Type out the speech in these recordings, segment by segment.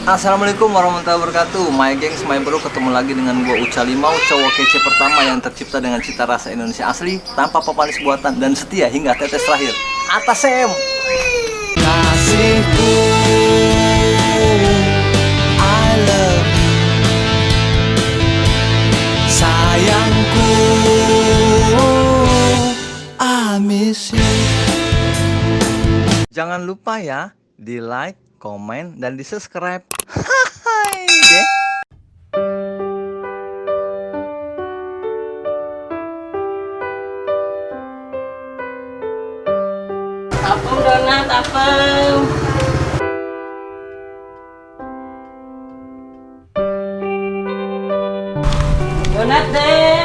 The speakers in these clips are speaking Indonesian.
Assalamualaikum warahmatullahi wabarakatuh. My gengs, my bro, ketemu lagi dengan gua Uca Limau, cowok kece pertama yang tercipta dengan cita rasa Indonesia asli, tanpa pemanis buatan dan setia hingga tetes terakhir. Atas Sem. Kasihku, I love you. Sayangku, I miss you. Jangan lupa ya, di like, komen, dan di subscribe. Hai deh. Apem donat, apem. Donat deh.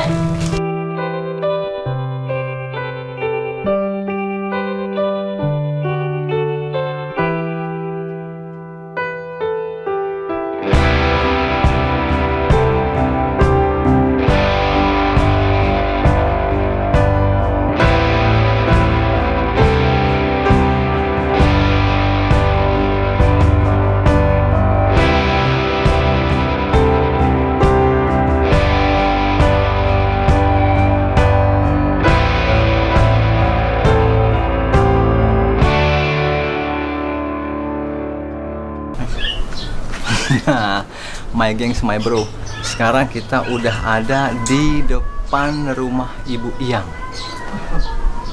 My gengs, my bro. Sekarang kita udah ada di depan rumah Ibu Iyang.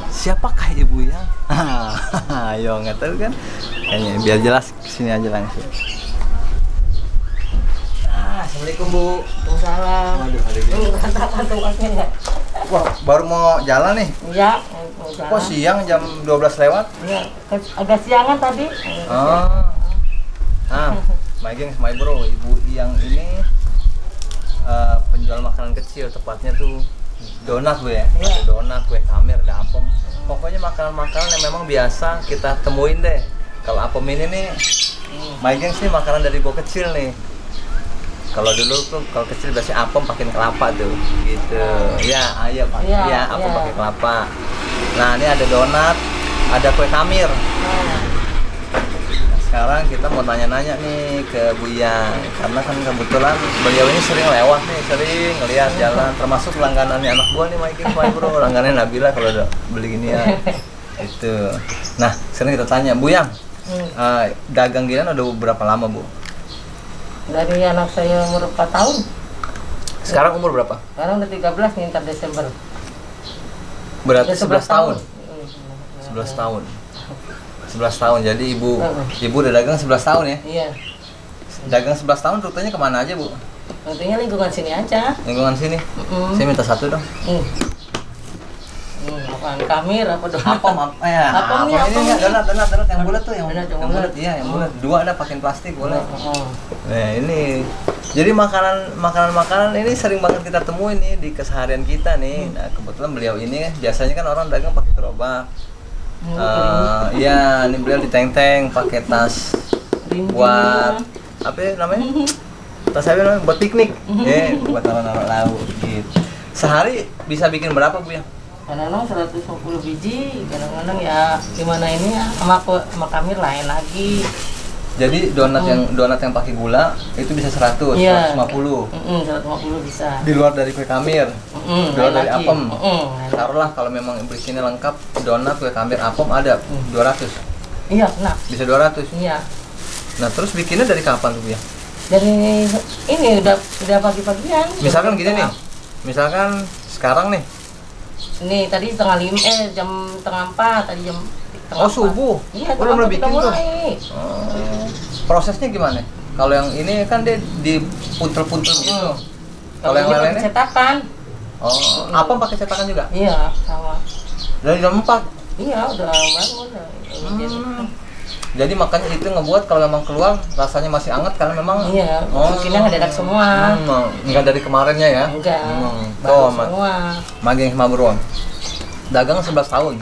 Siapakah Ibu Iyang? Ayo, nggak tahu kan? Kayaknya biar jelas kesini aja langsung. Assalamualaikum Bu. Waalaikumsalam. Waduh, wah, baru mau jalan nih. Iya, Kok siang jam 12 lewat? Iya, agak siangan tadi. Oh. Nah, my gengs, my bro, Ibu Iyang ini penjual makanan kecil, tepatnya tuh donat Bu ya. Iya. Donat, kue kamir, ada apem. Pokoknya makanan-makanan yang memang biasa kita temuin deh. Kalau apem ini nih, my gengs nih makanan dari gua kecil nih. Kalau dulu tuh kalau kecil biasanya apem pakai kelapa tuh, gitu. Ya, ayo Pak. Iya, Ya, apem iya. pakai kelapa. Nah, ini ada donat, ada kue kamir. Sekarang kita mau tanya-nanya nih ke Bu Iyang, karena kan kebetulan beliau ini sering lewat nih, sering ngeliat jalan, termasuk langganannya anak gua nih, my bro, langganannya Nabila kalau udah beli gini ya. Itu. Nah, sekarang kita tanya Bu Iyang, dagang ginian udah berapa lama Bu? Dari anak saya umur 4 tahun. Sekarang umur berapa? Sekarang udah 13 nih, ntar Desember. Berarti Udah 11 tahun. 11 11 tahun. 11 tahun. Jadi Ibu udah dagang 11 tahun ya? Iya. Dagang 11 tahun rutenya kemana aja Bu? Nantinya lingkungan sini aja. Lingkungan sini. Saya minta satu dong. Apaan? Kamir apa donat? Apem ya. Apem nih, Ini apem enggak nih. donat yang bulat tuh, yang Donat yang bulat. bulat. Iya, yang bulat. Dua ada pakein plastik boleh. Oh. Nah, ini. Jadi makanan ini sering banget kita temuin nih di keseharian kita nih. Nah, kebetulan beliau ini biasanya kan orang dagang pakai gerobak. Iya, ini beliau di teng-teng pakai tas buat apa ya namanya? Tas apa namanya? Buat piknik. Buat naruh-naruh lauk gitu. Sehari bisa bikin berapa Bu ya? Kadang-kadang 150 biji, kadang-kadang ya gimana ini ya sama kamir lain lagi. Jadi donat yang pakai gula itu bisa 100, Iya. 150. 150 bisa. Di luar dari kue kamir. Di luar dari lagi. apem. Taruhlah kalau memang isinya lengkap, donat, kue kamir, apem ada 200. Iya, nah. Bisa 200. Iya. Nah, terus bikinnya dari kapan tuh ya? Dari ini udah pagi-pagian. Misalkan gini nih. Misalkan sekarang nih. Ini tadi jam setengah 4 tadi jam Oh, subuh. Iya, Udah mulai bikin tuh. mulai. Prosesnya gimana? Kalau yang ini kan dia dipuntel-puntel gitu. Kalau yang ini pakai lainnya? cetakan. Oh, apem pakai cetakan juga? Iya, sama. Dari jam 4. Iya, udah bangun. Jadi makanya itu ngebuat kalau memang keluar rasanya masih hangat karena memang Iya, bikinnya nggak dadak semua. Enggak dari kemarinnya ya? Enggak. Tuh, Baru semua. Mageng sama Bro. Dagang 11 tahun.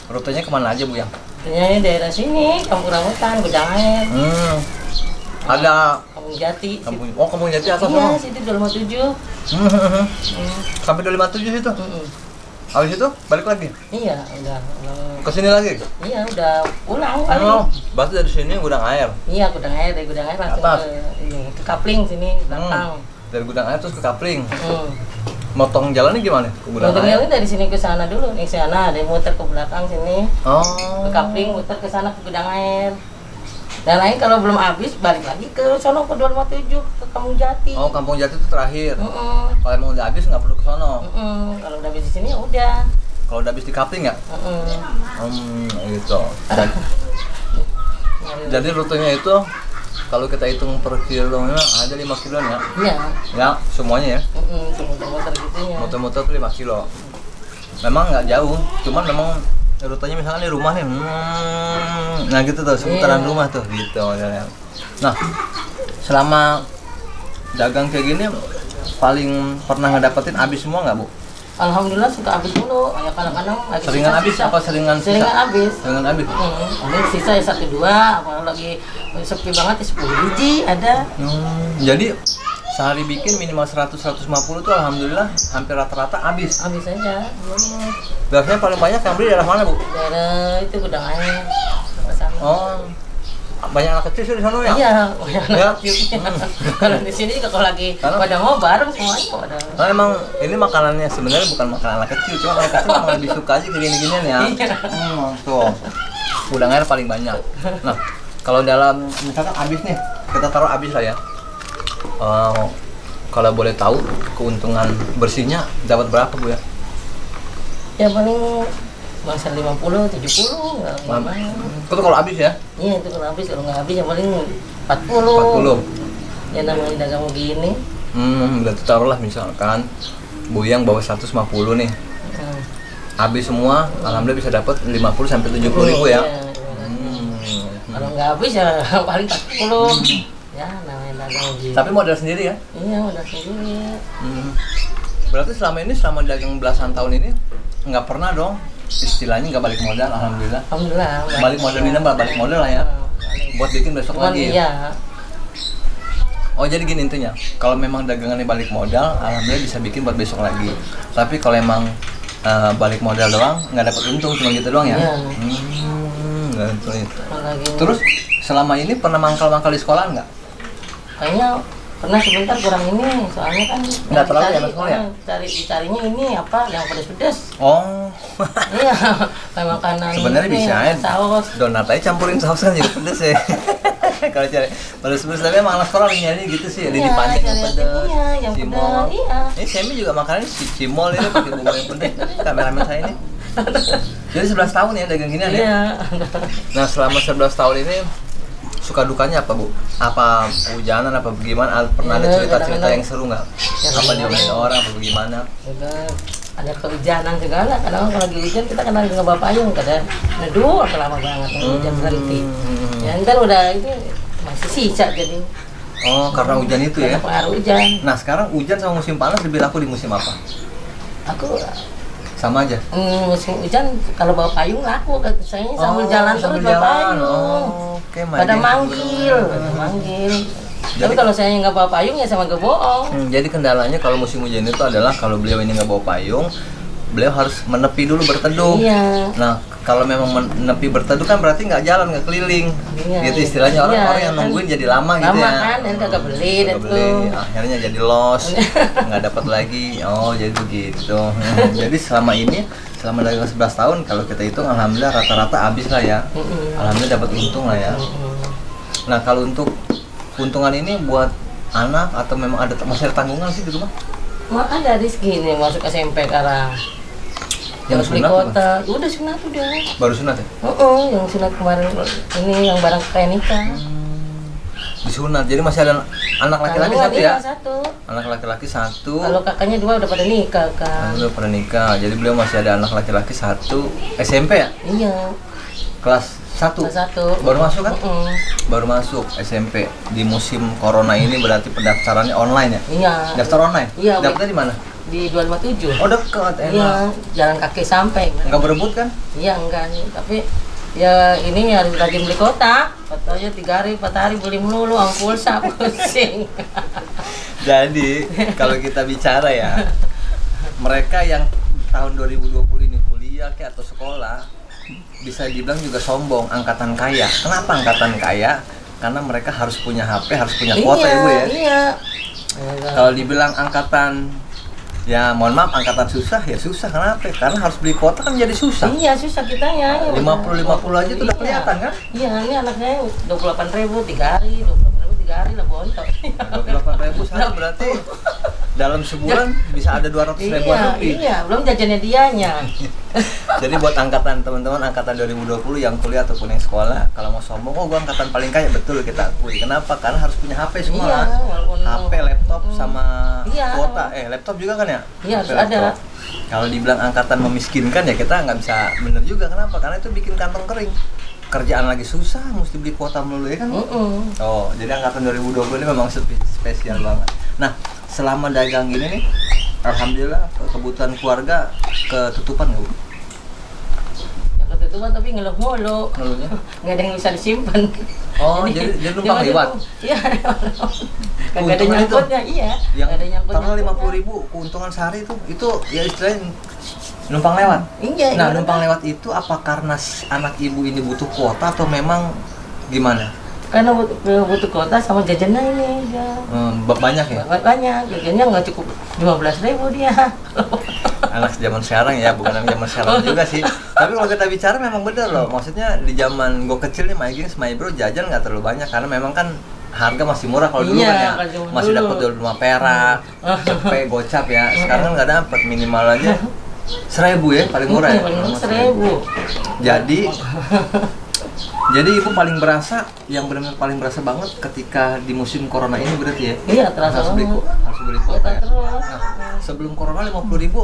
Rutenya kemana aja Bu ya? Ini daerah sini, Kampung Rambutan, Gudang Air. Ada Kampung Jati. Kampung Jati atas Iya, sana. situ 257. Sampai 257 itu. Habis itu balik lagi Iya, udah. ke sini lagi. Iya, udah pulang kali. Oh, berarti dari sini gudang air. Iya, gudang air, dari gudang air langsung Atas. ke kapling sini belakang. Dari gudang air terus ke kapling. Hmm. Motong jalannya gimana? Ke gudang Gudang air. air dari sini ke sana dulu, nih sana, ada muter ke belakang sini, Oh. ke kapling, muter ke sana ke gudang air. Dan lain kalau belum habis balik lagi ke sono ke 257 ke Kampung Jati. Oh, Kampung Jati itu terakhir. Heeh. Kalau emang udah habis nggak perlu ke sono. Kalau udah habis di sini ya udah. Kalau udah habis di kapling ya? Gitu. Jadi rutenya itu kalau kita hitung per kilonya ada 5 kilo ya? Iya. Ya, semuanya ya. Muter-muter gitunya. Muter-muter tuh 5 kilo. Memang nggak jauh, cuman memang rutenya misalnya di rumah nih, nah gitu tuh, seputaran Iya. rumah tuh, gitu modelnya. Nah, selama dagang kayak gini, paling pernah ngedapetin habis semua nggak, Bu? Alhamdulillah suka habis dulu. Ya kadang-kadang lagi Seringan habis sisa-sisa. apa seringan sisa? Seringan habis. Seringan habis. Ini sisa ya 1-2, apalagi sepi banget ya 10 biji ada. Jadi sehari bikin minimal 100-150 tuh alhamdulillah hampir rata-rata habis. Habis aja. Biasanya paling banyak yang beli daerah mana, Bu? Daerah itu gudang air. Ke sana. Oh, banyak anak kecil sih di sana ya? Iya, Ya. kalau di sini juga kalau lagi Kalau- pada mau bareng semuanya pada. Nah, emang ini makanannya sebenarnya bukan makanan anak kecil, cuma anak kecil emang lebih suka aja kayak gini-ginian ya. Iya. Tuh. Gudang air paling banyak. Nah, kalau dalam misalkan habis nih, kita taruh habis lah ya. Kalau boleh tahu keuntungan bersihnya dapat berapa, Bu ya? Ya paling masa 50, 70 nggak banyak. Itu kalau habis ya? Iya itu kalau habis, kalau nggak habis ya paling 40. 40. Ya namanya dagang begini. Berarti taruhlah misalkan Buyang bawa 150 nih. Hmm. Habis semua, alhamdulillah bisa dapat 50 sampai 70 ribu ya. Iya. Kalau nggak habis ya paling 40. Ya namanya dagang begini. Tapi modal sendiri ya? Iya udah sendiri. Berarti selama dagang belasan tahun ini nggak pernah dong istilahnya nggak balik modal, alhamdulillah. Alhamdulillah. Balik modal ini balik modal lah ya. Buat bikin besok Cuman lagi. iya. Oh jadi gini intinya, kalau memang dagangannya balik modal, alhamdulillah bisa bikin buat besok lagi. Tapi kalau emang balik modal doang, nggak dapat untung cuma gitu doang ya? Iya. Nggak untung itu. Lagi. Terus selama ini pernah mangkal-mangkal di sekolah nggak? Kayaknya pernah sebentar kurang ini, soalnya kan Nggak terlalu ya, dicari- Mas Mul, ya? dicarinya ini apa yang pedas-pedas. Oh, Iya, kayak makanan sebenarnya ini, bisa ya. saus. Donat aja campurin saus kan jadi pedes ya. Kalau cari pedes-pedes tapi emang anak sekolah nyari gitu sih, ada Iya, dipancing yang cari- pedes, iya, yang cimol. pedas, iya. Ini Semi juga makannya cimol ini pakai bumbu yang pedes. Kameramen saya ini. Jadi 11 tahun ya dagang ginian ya. Iya. Nah, selama 11 tahun ini suka dukanya apa, Bu? Apa hujanan apa bagaimana? Pernah ada Ya, cerita-cerita kadang-kadang. yang seru nggak? Ya, Apa diomelin orang apa bagaimana? Juga ada kehujanan segala, kadang kalau lagi hujan kita kadang nggak bawa payung, kadang neduh apa lama banget hujan berhenti. Ya ntar udah itu masih sisa jadi. Oh, karena hujan itu ya. Karena pengaruh hujan. Nah, sekarang hujan sama musim panas lebih laku di musim apa? Aku Sama aja. musim hujan kalau bawa payung laku, saya sambil jalan terus sambil bawa jalan. payung. Oh, oke, Pada manggil, pada manggil. Tapi Jadi- kalau saya nggak bawa payung ya sama bohong. Jadi kendalanya kalau musim hujan itu adalah kalau beliau ini nggak bawa payung, beliau harus menepi dulu berteduh. Iya. Nah, kalau memang menepi berteduh kan berarti nggak jalan, nggak keliling. Iya, Gitu iya. istilahnya orang-orang Iya, yang kan. nungguin jadi lama gitu Lama ya. kan, dan kagak beli Kagak itu. beli. Akhirnya jadi loss, nggak dapat lagi. Oh, jadi begitu. Jadi selama ini, selama dagang 11 tahun, kalau kita hitung alhamdulillah rata-rata habis lah ya. Alhamdulillah dapat untung lah ya. Nah, kalau untuk keuntungan ini buat anak atau memang ada masih ada tanggungan sih di rumah? Mak ada rezeki nih masuk SMP sekarang. Yang Beli sunat kota, udah sunat udah. Baru sunat ya? Yang sunat kemarin ini yang barang kayak nikah. Disunat, jadi masih ada anak laki-laki Kalau satu dia ya? Satu. Anak laki-laki satu. Kalau kakaknya 2 udah pada nikah kan. Udah pernah nikah, jadi beliau masih ada anak laki-laki satu. SMP ya? Iya. Kelas 1? Kelas 1. Baru masuk kan? Baru masuk SMP. Di musim corona ini berarti pendaftarannya online ya? Iya. Daftar online? Iya, Daftarnya di mana? Di 257. Oh dekat, Iya, enak. jalan kaki sampai. Nggak berebut kan? Iya enggak nih, tapi ya ini harus rajin beli kotak. Katanya 3 hari, 4 hari beli melulu, pulsa pusing. Jadi kalau kita bicara ya, mereka yang tahun 2020 ini kuliah kayak atau sekolah, bisa dibilang juga sombong, angkatan kaya. Kenapa angkatan kaya? Karena mereka harus punya HP, harus punya kuota ya Bu ya. Iya. Kalau dibilang angkatan, ya mohon maaf, angkatan susah ya susah. Kenapa? Karena harus beli kuota kan jadi susah. Iya, susah kitanya. 50 aja tuh udah kelihatan kan? Iya, ini anak saya 28.000 3 hari, 28.000 3 hari lah bontot. 28.000 sehari berarti dalam sebulan bisa ada 200.000 lebih. Iya, belum jajannya dianya. Jadi buat angkatan teman-teman angkatan 2020 yang kuliah ataupun yang sekolah, kalau mau sombong, oh gua angkatan paling kaya, betul kita akui. Kenapa? Karena harus punya HP semua. Iya, walaupun HP, laptop sama Iya. kuota. Laptop juga kan ya? Iya, HP, harus ada. laptop. Kalau dibilang angkatan memiskinkan ya kita nggak bisa bener juga. Kenapa? Karena itu bikin kantong kering. Kerjaan lagi susah, mesti beli kuota melulu ya kan? Oh, jadi angkatan 2020 ini memang spesial banget. Nah, selama dagang gini nih, alhamdulillah kebutuhan keluarga ketutupan nggak Bu? Yang ketutupan tapi ngeluh mulu. Ngeluhnya? Nggak ada yang bisa disimpan. Oh, jadi numpang lewat? Iya. Kagak ada Keuntungan itu? nyangkutnya, iya. Yang Nggak ada nyangkut. tanggal 50.000 keuntungan sehari itu ya istilahnya numpang lewat. Iya. Nah, iya. numpang lewat itu apa karena anak ibu ini butuh kuota atau memang gimana? Karena butuh kuota sama jajannya ini ya. Banyak ya? Banyak, jajannya nggak cukup 15.000 dia. Anak zaman sekarang ya, bukan anak zaman sekarang juga sih. Tapi kalau kita bicara memang benar loh. Maksudnya di zaman gue kecil nih, my bro jajan nggak terlalu banyak karena memang kan harga masih murah kalau dulu kan ya. Masih dapat 25 perak, cepet gocap ya. Sekarang kan nggak dapat, minimal aja 1.000 ya, paling murah ya. Paling murah 1.000. Jadi ibu paling berasa, yang benar-benar paling berasa banget ketika di musim corona ini berarti ya? Iya, terasa harus beli, banget. harus beli kuota ya? Terus. Nah, sebelum corona 50.000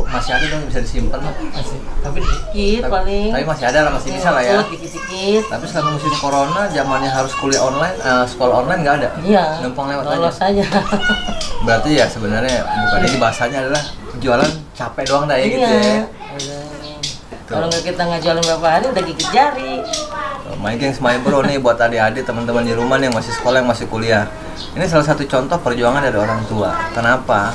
masih ada dong yang bisa disimpan lah. Masih, tapi dikit paling. Tapi masih ada lah, masih bisa lah ya. Dikit-dikit. Tapi selama musim corona, zamannya harus kuliah online, sekolah online nggak ada? Iya. Numpang lewat lolos aja. aja. Berarti ya sebenarnya bukan ini bahasanya adalah jualan capek doang dah ya gitu ya. Kalau nggak kita ngajualin berapa hari udah gigit jari. My Gengs, My Bro nih buat adik-adik teman-teman di rumah nih yang masih sekolah, yang masih kuliah. Ini salah satu contoh perjuangan dari orang tua. Kenapa?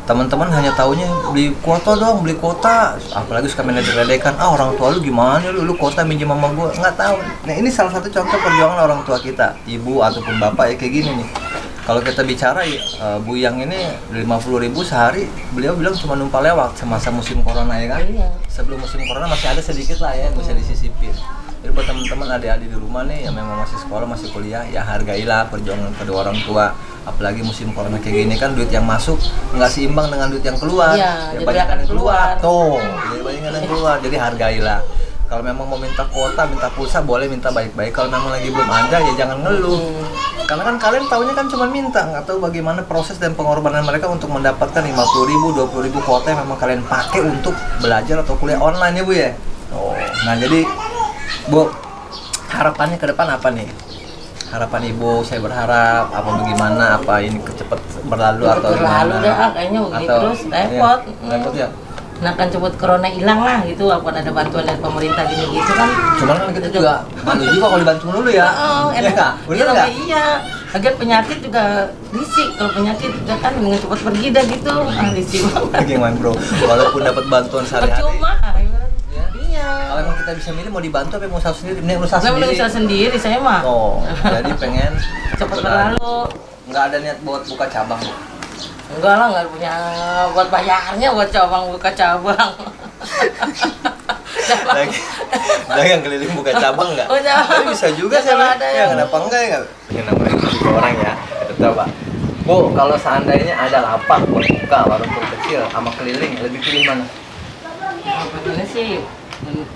Teman-teman hanya taunya beli kuota dong, beli kuota. Apalagi suka meledek-ledekan, orang tua lu gimana lu kuota minjem sama gua. Nggak tahu. Nah, ini salah satu contoh perjuangan orang tua kita, ibu ataupun bapak ya kayak gini nih. Kalau kita bicara Bu Yang ini 50.000 sehari, beliau bilang cuma numpang lewat semasa musim corona ya kan? Iya. Sebelum musim corona masih ada sedikit lah ya yang bisa disisipin. Jadi buat teman-teman adik-adik di rumah nih yang memang masih sekolah, masih kuliah, ya hargailah perjuangan kedua orang tua. Apalagi musim corona kayak gini kan duit yang masuk nggak seimbang dengan duit yang keluar. Iya, Ya, jadi banyak akan yang keluar. keluar. Tuh, jadi banyak yang keluar. Jadi hargailah. Kalau memang mau minta kuota, minta pulsa, boleh minta baik-baik. Kalau memang lagi belum ada, ya jangan ngeluh. Karena kan kalian taunya kan cuma minta, nggak tahu bagaimana proses dan pengorbanan mereka untuk mendapatkan 50.000, 20.000 kuota yang memang kalian pakai untuk belajar atau kuliah online ya Bu ya. Oh, nah jadi Bu, harapannya ke depan apa nih? Harapan Ibu, saya berharap apa bagaimana, apa ini cepet berlalu atau Berlalu gimana? dah, kayaknya begitu Atau- terus repot. Iya, repot ya. Nah kan cepet corona hilang lah gitu, apa ada bantuan dari pemerintah gini gitu kan. Cuman kan kita juga malu juga kalau dibantu dulu ya. Oh, Iya nggak? Bener iya, nggak? iya. Lagian penyakit juga risik, kalau penyakit udah kan dengan cepat pergi dah gitu. Risik banget. Gimana bro? Walaupun dapat bantuan sehari-hari. Percuma. Ya. Iya. Kalau emang kita bisa milih mau dibantu apa mau usaha sendiri? Mending usaha Saya sendiri. udah usaha sendiri saya mah. Oh, jadi pengen Cepat berlalu. Nggak ada niat buat buka cabang. Enggak lah, nggak punya buat bayarnya buat cabang buka cabang. Dagang keliling buka cabang nggak? Oh, jangan. Tapi bisa juga Ya, sih. kalau ada Ya yang- kenapa enggak ya? Ini namanya juga orang ya. Betul Pak. Bu, kalau seandainya ada lapak buat buka warung kecil sama keliling, lebih pilih mana? Sebetulnya sih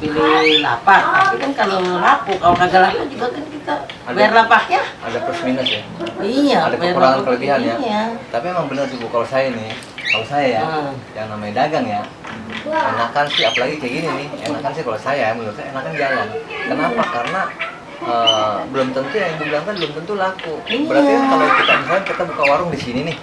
pilih lapak, tapi kan kalau laku, kalau kagak laku juga kan kita bayar lapaknya. Ada plus minus ya. Iya, Ada bayar kekurangan lapak. kelebihan ya. Iya. Tapi emang bener sih Bu, kalau saya nih, kalau saya ya, yang namanya dagang ya, enakan sih apalagi kayak gini nih, enakan sih kalau saya, menurut saya enakan jalan. Kenapa? Karena belum tentu yang Ibu bilang kan belum tentu laku. Berarti kan kalau kita misalnya kita buka warung di sini nih,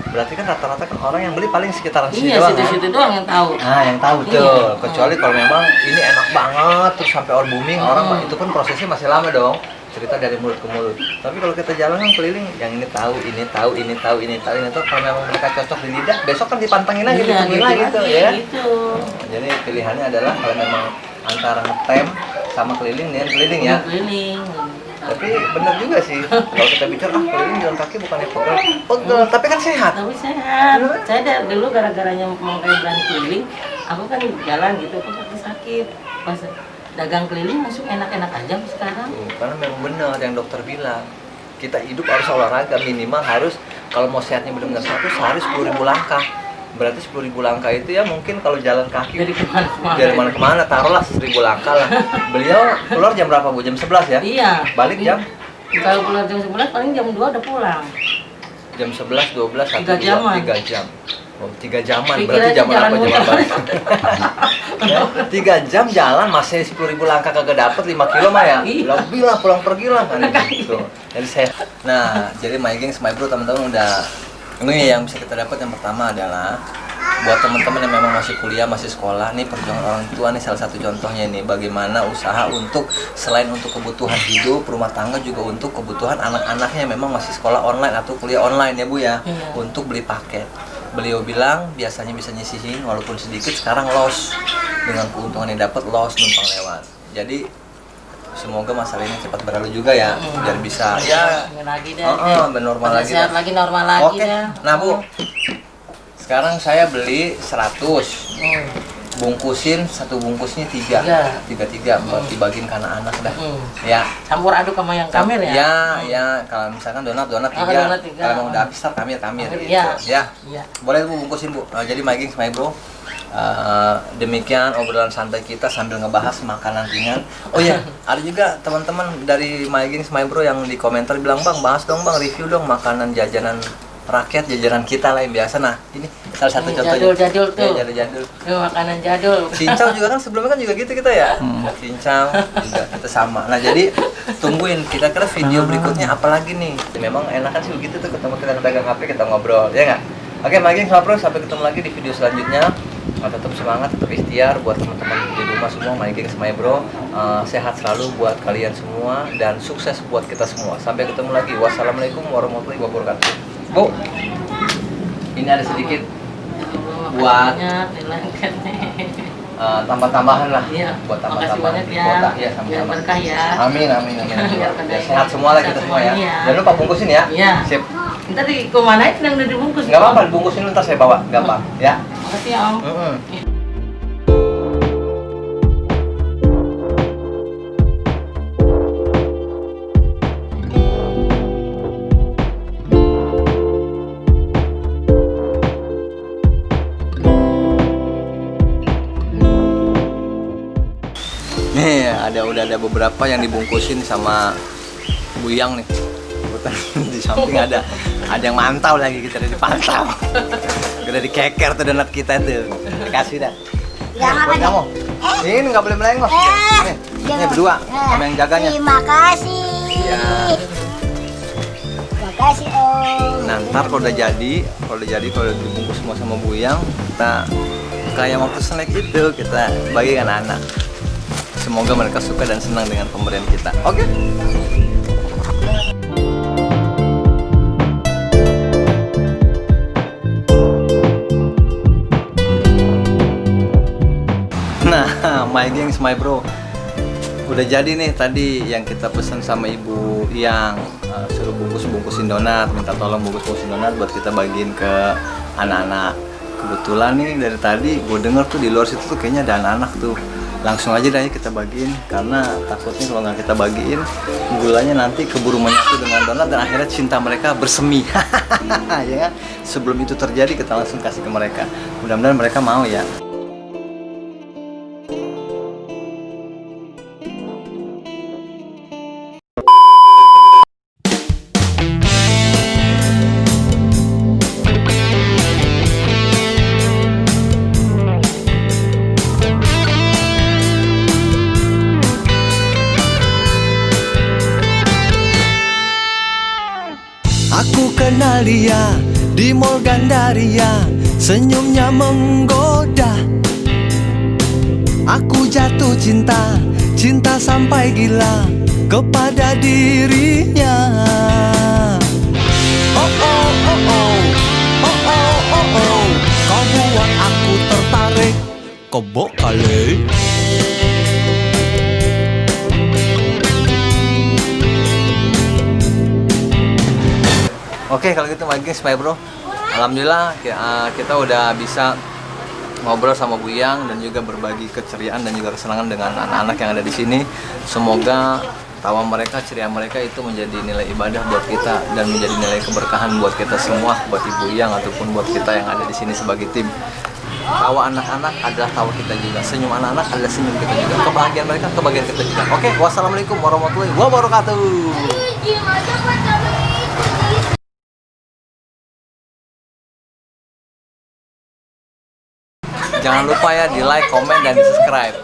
berarti kan rata-rata kan orang yang beli paling sekitaran sini Iya, doang kan? situ-situ doang yang tahu. Nah, yang tahu Iya. tuh. Kecuali kalau memang ini enak banget terus sampai orang booming, orang itu pun prosesnya masih lama dong. cerita dari mulut ke mulut. Tapi kalau kita jalan kan keliling, yang ini tahu, ini tahu, ini tahu, ini tahu, ini tahu. Kalau memang mereka cocok di lidah, besok kan dipantengin lagi, Iya, ditungguin lagi gitu lagi, ya. gitu. Jadi pilihannya adalah kalau memang antara ngetem sama keliling, nih keliling ya. Keliling. Tapi bener juga sih, kalau kita bicara keliling jalan kaki bukannya pegel, tapi kan sehat. Tapi sehat. Saya dulu gara-garanya mau kayak berani keliling, aku kan jalan gitu, aku kaki sakit. Pas dagang keliling langsung enak-enak aja sekarang. Karena memang benar yang dokter bilang, kita hidup harus olahraga minimal harus, kalau mau sehatnya benar-benar sehat tuh sehari 10.000 langkah. Berarti 10.000 langkah itu ya mungkin kalau jalan kaki dari mana kemana taruhlah 1.000 langkah lah. Beliau keluar jam berapa Bu? Jam 11 ya? Iya. Balik jam? Kalau keluar jam 11 paling jam 2 udah pulang. Jam 11, 12, 1, 3 jaman. 3 jam. Oh, 3 jaman. Pikir Berarti aja jaman jalan apa? Jaman muter. balik. Ya, 3 jam jalan masih 10.000 langkah kagak dapet 5 kilo mah ya. Iya. Lebih lah pulang pergi lah kan gitu. Jadi saya nah, jadi my gengs, my bro, teman-teman udah ini yang bisa kita dapat yang pertama adalah buat teman-teman yang memang masih kuliah, masih sekolah, nih perjuangan orang tua nih salah satu contohnya nih bagaimana usaha untuk selain untuk kebutuhan hidup, rumah tangga juga untuk kebutuhan anak-anaknya yang memang masih sekolah online atau kuliah online ya Bu ya, Iya. untuk beli paket. Beliau bilang biasanya bisa nyisihin walaupun sedikit, sekarang loss dengan keuntungan yang dapat loss numpang lewat. Jadi semoga masalah ini cepat berlalu juga ya, biar bisa ya lagi deh. normal lagi. Sehat lagi, normal lagi. Oke. Nah Bu, sekarang saya beli 100, bungkusin satu bungkusnya 3 buat dibagiin ke anak-anak dah. Ya. Campur aduk sama yang kamir ya. Ya, kalau misalkan donat 3. donat 3. Kalau mau udah habis tar kamir gitu. Iya. Ya. Iya. Boleh Bu bungkusin Bu. Jadi my gengs, my bro, demikian obrolan santai kita sambil ngebahas makanan ringan. Oh iya, ada juga teman-teman dari my gengs, my bro yang di komentar bilang, "Bang, bahas dong Bang, review dong makanan jajanan rakyat, jajanan kita lah yang biasa." Nah, ini salah satu contohnya. Jadul tuh. Ya, jadul. Itu makanan jadul. Cincau juga kan sebelumnya kan juga gitu kita ya. Cincau juga kita sama. Nah, jadi tungguin kita kira video berikutnya apa lagi nih. Memang enak kan sih begitu tuh ketemu kita dagang HP, kita ngobrol, ya nggak? Oke, my gengs, my bro, sampai ketemu lagi di video selanjutnya. Tetap semangat, tetap ikhtiar buat teman-teman di rumah semua, my gengs, my bro. Sehat selalu buat kalian semua dan sukses buat kita semua. Sampai ketemu lagi. Wassalamualaikum warahmatullahi wabarakatuh. Bu, ini ada sedikit buat tambah-tambahan lah. Iya. Buat Makasih tambah-tambahan banyak di ya. kota. Iya, Biar sama-sama. berkah ya. Amin. Biar Ya, sehat semua lah kita semua ya. Iya. Jangan lupa bungkusin ya. Iya. Sip. Ntar di kemana itu yang udah dibungkus? Nggak apa-apa, bungkusin ntar saya bawa, gampang ya. Makasih ya Om. Nih, udah ada beberapa yang dibungkusin sama Buyang nih. Di samping ada yang mantau lagi, kita udah dipantau. Udah dikeker tuh donat kita tuh. Kasih dah. Jangan Buat kamu. Ini nggak boleh melengos. Nih berdua sama yang jaganya. Terima kasih. Iya. Terima kasih Om. Nah, ntar kalau udah jadi, kalau dibungkus semua sama Buyang, kita kayak waktu snack itu kita bagi anak-anak. Semoga mereka suka dan senang dengan pemberian kita. Oke? Nah, my gengs, my bro, udah jadi nih tadi yang kita pesan sama Ibu yang suruh bungkusin donat, minta tolong bungkusin donat buat kita bagiin ke anak-anak. Kebetulan nih dari tadi gue denger tuh di luar situ tuh kayaknya ada anak-anak tuh. Langsung aja deh kita bagiin, karena takutnya kalau nggak kita bagiin gulanya nanti keburu menyatu dengan donat dan akhirnya cinta mereka bersemi. Ya kan? Sebelum itu terjadi kita langsung kasih ke mereka. Mudah-mudahan mereka mau ya. Aku kenal dia di Mall Gandaria, senyumnya menggoda. Aku jatuh cinta, cinta sampai gila, kepada dirinya. Oh oh oh oh, oh oh oh oh, kau buat aku tertarik, kobok kali. Oke, kalau gitu Magis, Pak Bro. Alhamdulillah kita udah bisa ngobrol sama Bu Yang dan juga berbagi keceriaan dan juga kesenangan dengan anak-anak yang ada di sini. Semoga tawa mereka, ceria mereka itu menjadi nilai ibadah buat kita dan menjadi nilai keberkahan buat kita semua, buat Ibu Yang ataupun buat kita yang ada di sini sebagai tim. Tawa anak-anak adalah tawa kita juga, senyum anak-anak adalah senyum kita juga, kebahagiaan mereka kebahagiaan kita juga. Oke, wassalamualaikum warahmatullahi wabarakatuh. Jangan lupa ya di like, komen, dan di subscribe.